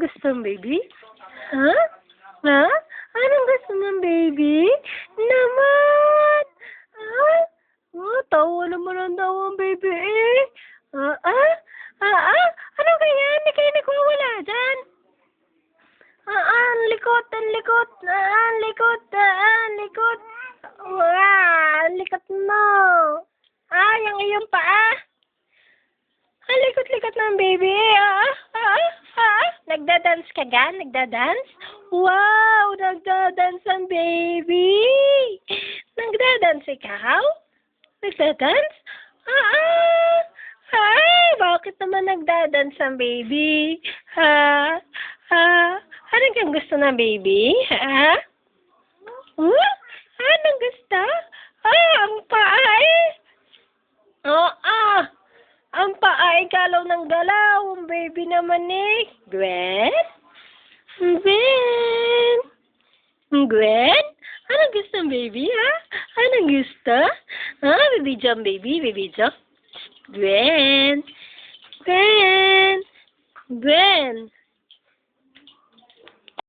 gusto ng baby? Ha? Ha? Anong gusto ng baby? Naman! Ha? Tawa naman ang tawa ang baby eh. Ano kaya? Hindi kayo nagwawala dyan? Ang likot, ang likot. Ang likot, ang likot. Ang likot mo. Yung iyong paa. Ang likot-likot ng baby. Nagda-dance ka ga? Nagda-dance? Wow! Nagda-dance ang baby! Nagda-dance ikaw? Nagda-dance? Bakit naman nagda-dance ang baby? Anong kang gusto ng baby? Anong gusto? Ang paa eh! Ang paa ay galaw ng galaw. Ang baby naman eh. Gwen? Gwen? Gwen? Anong gusto ng baby, ha? Anong gusto? Baby jump, baby. Baby jump. Gwen? Gwen? Gwen?